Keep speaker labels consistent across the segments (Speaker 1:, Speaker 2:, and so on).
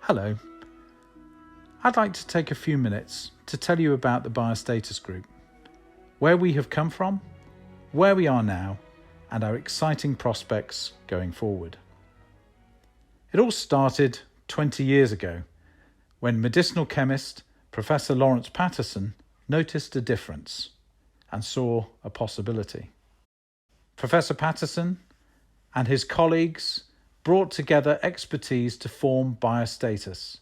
Speaker 1: Hello. I'd like to take a few minutes to tell you about the BioStatus Group, where we have come from, where we are now, and our exciting prospects going forward. It all started 20 years ago when medicinal chemist Professor Lawrence Patterson noticed a difference and saw a possibility. Professor Patterson and his colleagues brought together expertise to form BioStatus,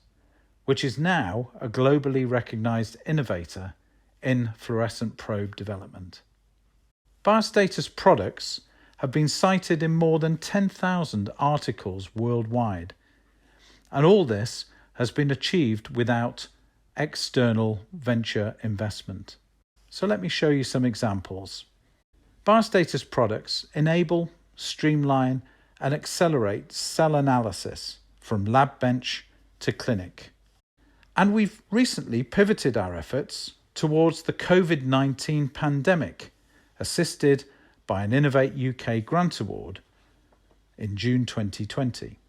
Speaker 1: which is now a globally recognized innovator in fluorescent probe development. BioStatus products have been cited in more than 10,000 articles worldwide, and all this has been achieved without external venture investment. So let me show you some examples. BioStatus products enable, streamline, and accelerate cell analysis from lab bench to clinic. And we've recently pivoted our efforts towards the COVID-19 pandemic, assisted by an Innovate UK grant award in June 2020.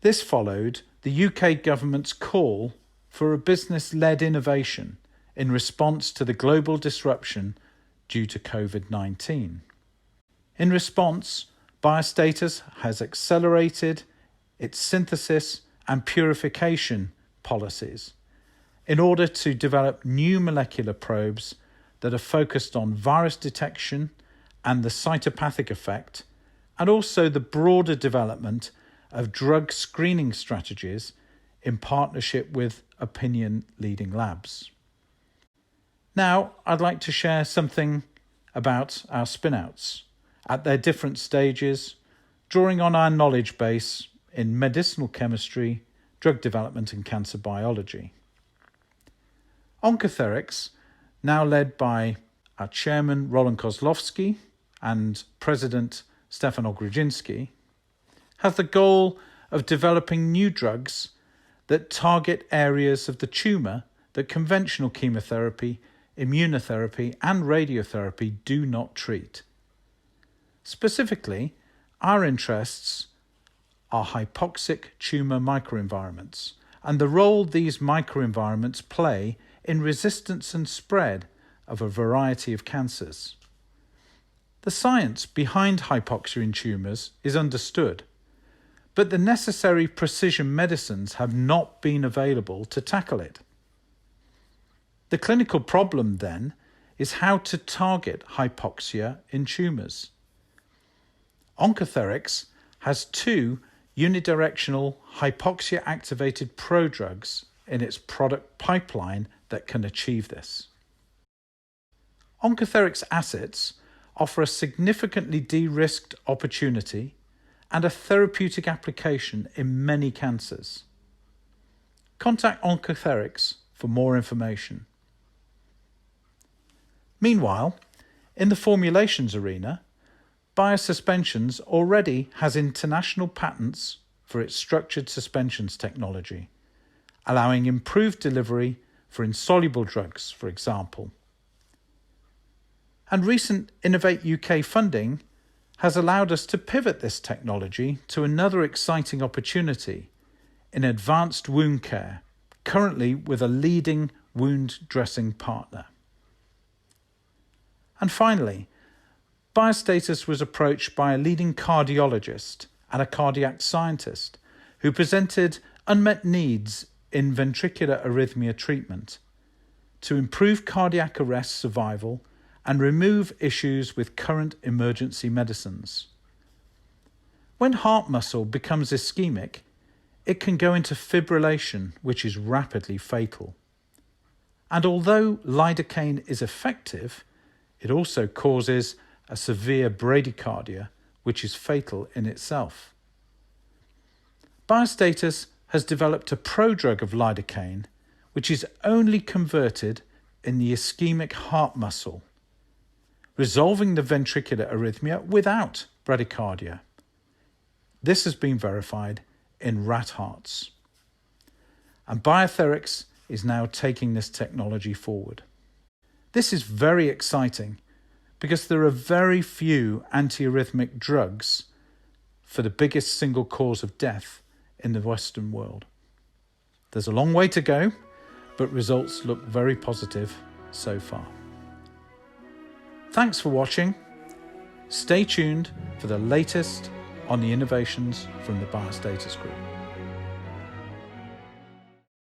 Speaker 1: This followed the UK government's call for a business-led innovation in response to the global disruption due to COVID-19. In response, BioStatus has accelerated its synthesis and purification policies in order to develop new molecular probes that are focused on virus detection and the cytopathic effect, and also the broader development of drug screening strategies in partnership with opinion leading labs. Now, I'd like to share something about our spin-outs at their different stages, drawing on our knowledge base in medicinal chemistry, drug development and cancer biology. Oncotherics, now led by our chairman Roland Kozlowski and president Stefan Ogrodzinski, has the goal of developing new drugs that target areas of the tumour that conventional chemotherapy, immunotherapy and radiotherapy do not treat. Specifically, our interests are hypoxic tumour microenvironments and the role these microenvironments play in resistance and spread of a variety of cancers. The science behind hypoxia in tumours is understood, but the necessary precision medicines have not been available to tackle it. The clinical problem, then, is how to target hypoxia in tumours. Oncotherics has two unidirectional hypoxia-activated prodrugs in its product pipeline that can achieve this. Oncotherics assets offer a significantly de-risked opportunity and a therapeutic application in many cancers. Contact Oncotherics for more information. Meanwhile, in the formulations arena, Biosuspensions already has international patents for its structured suspensions technology, allowing improved delivery for insoluble drugs, for example. And recent Innovate UK funding has allowed us to pivot this technology to another exciting opportunity in advanced wound care, currently with a leading wound dressing partner. And finally, BioStatus was approached by a leading cardiologist and a cardiac scientist who presented unmet needs in ventricular arrhythmia treatment to improve cardiac arrest survival and remove issues with current emergency medicines. When heart muscle becomes ischemic, it can go into fibrillation, which is rapidly fatal. And although lidocaine is effective, it also causes a severe bradycardia, which is fatal in itself. BioStatus has developed a prodrug of lidocaine, which is only converted in the ischemic heart muscle, resolving the ventricular arrhythmia without bradycardia. This has been verified in rat hearts. And Biotherics is now taking this technology forward. This is very exciting because there are very few antiarrhythmic drugs for the biggest single cause of death in the Western world. There's a long way to go, but results look very positive so far. Thanks for watching. Stay tuned for the latest on the innovations from the BioStatus Group.